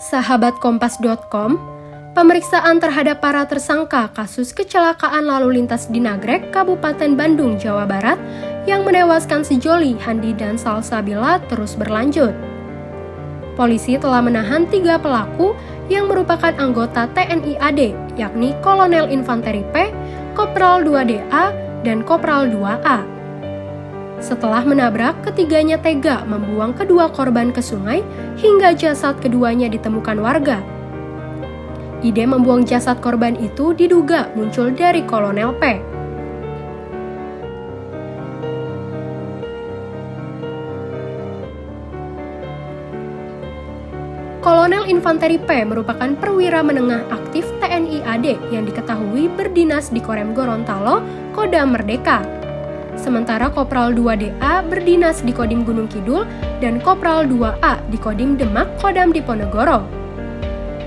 Sahabatkompas.com, pemeriksaan terhadap para tersangka kasus kecelakaan lalu lintas di Nagrek, Kabupaten Bandung, Jawa Barat yang menewaskan sejoli Handi dan Salsabila terus berlanjut. Polisi telah menahan 3 pelaku yang merupakan anggota TNI AD, yakni Kolonel Infanteri P, Kopral 2DA, dan Kopral 2A. Setelah menabrak, ketiganya tega membuang kedua korban ke sungai hingga jasad keduanya ditemukan warga. Ide membuang jasad korban itu diduga muncul dari Kolonel P. Kolonel Infanteri P merupakan perwira menengah aktif TNI AD yang diketahui berdinas di Korem Gorontalo, Kodam Merdeka. Sementara Kopral 2DA berdinas di Kodim Gunung Kidul dan Kopral 2A di Kodim Demak, Kodam Diponegoro.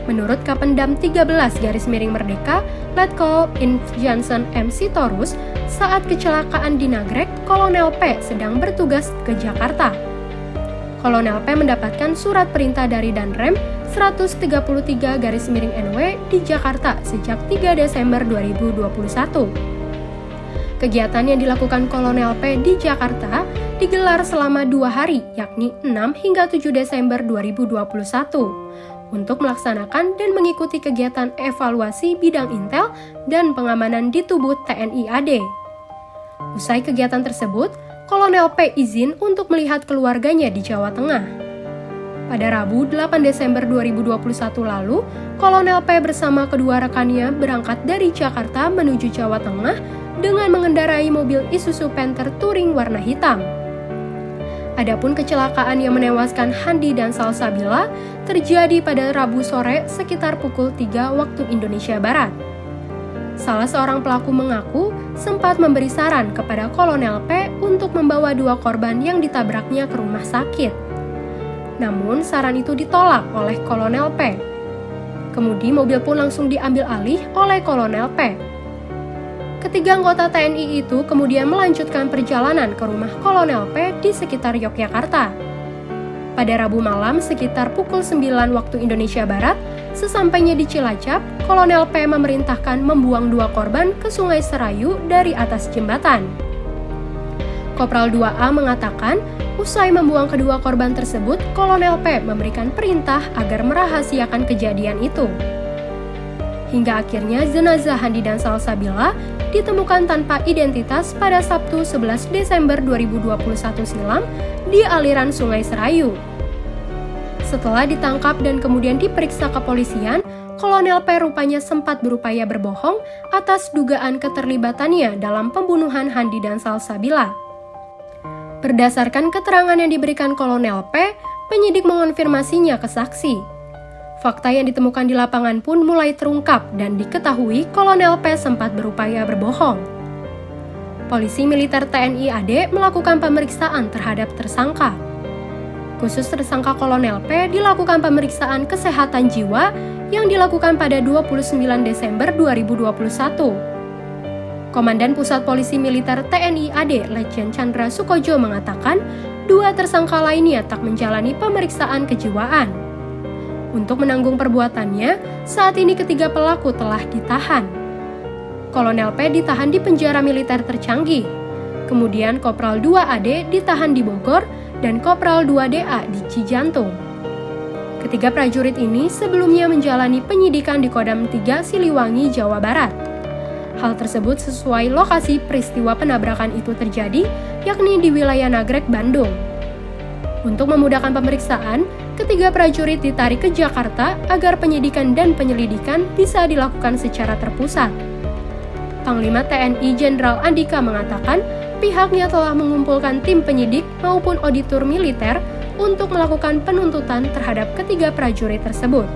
Menurut Kapendam 13 Garis Miring Merdeka, Letkol Inf Johnson M. Sitorus, saat kecelakaan di Nagrek, Kolonel P sedang bertugas ke Jakarta. Kolonel P mendapatkan surat perintah dari Danrem 133 Garis Miring NW di Jakarta sejak 3 Desember 2021. Kegiatan yang dilakukan Kolonel P di Jakarta digelar selama 2 hari, yakni 6 hingga 7 Desember 2021, untuk melaksanakan dan mengikuti kegiatan evaluasi bidang intel dan pengamanan di tubuh TNI AD. Usai kegiatan tersebut, Kolonel P izin untuk melihat keluarganya di Jawa Tengah. Pada Rabu 8 Desember 2021 lalu, Kolonel P bersama kedua rekannya berangkat dari Jakarta menuju Jawa Tengah dengan mengendarai mobil Isuzu Panther Touring warna hitam. Adapun kecelakaan yang menewaskan Handi dan Salsabila terjadi pada Rabu sore sekitar pukul 3 waktu Indonesia Barat. Salah seorang pelaku mengaku sempat memberi saran kepada Kolonel P untuk membawa 2 korban yang ditabraknya ke rumah sakit. Namun saran itu ditolak oleh Kolonel P. Kemudian mobil pun langsung diambil alih oleh Kolonel P. Ketiga anggota TNI itu kemudian melanjutkan perjalanan ke rumah Kolonel P di sekitar Yogyakarta. Pada Rabu malam sekitar pukul 9 waktu Indonesia Barat, sesampainya di Cilacap, Kolonel P memerintahkan membuang 2 korban ke Sungai Serayu dari atas jembatan. Kopral 2A mengatakan, usai membuang kedua korban tersebut, Kolonel P memberikan perintah agar merahasiakan kejadian itu. Hingga akhirnya jenazah Handi dan Salsabila ditemukan tanpa identitas pada Sabtu 11 Desember 2021 silam di aliran Sungai Serayu. Setelah ditangkap dan kemudian diperiksa kepolisian, Kolonel P rupanya sempat berupaya berbohong atas dugaan keterlibatannya dalam pembunuhan Handi dan Salsabila. Berdasarkan keterangan yang diberikan Kolonel P, penyidik mengonfirmasinya ke saksi. Fakta yang ditemukan di lapangan pun mulai terungkap dan diketahui Kolonel P sempat berupaya berbohong. Polisi militer TNI AD melakukan pemeriksaan terhadap tersangka. Khusus tersangka Kolonel P dilakukan pemeriksaan kesehatan jiwa yang dilakukan pada 29 Desember 2021. Komandan Pusat Polisi Militer TNI AD Letjen Chandra Sukojo mengatakan 2 tersangka lainnya tak menjalani pemeriksaan kejiwaan. Untuk menanggung perbuatannya, saat ini ketiga pelaku telah ditahan. Kolonel P ditahan di penjara militer tercanggih. Kemudian Kopral 2AD ditahan di Bogor dan Kopral 2DA di Cijantung. Ketiga prajurit ini sebelumnya menjalani penyidikan di Kodam 3 Siliwangi, Jawa Barat. Hal tersebut sesuai lokasi peristiwa penabrakan itu terjadi, yakni di wilayah Nagrek, Bandung. Untuk memudahkan pemeriksaan, ketiga prajurit ditarik ke Jakarta agar penyidikan dan penyelidikan bisa dilakukan secara terpusat. Panglima TNI Jenderal Andika mengatakan pihaknya telah mengumpulkan tim penyidik maupun auditor militer untuk melakukan penuntutan terhadap ketiga prajurit tersebut.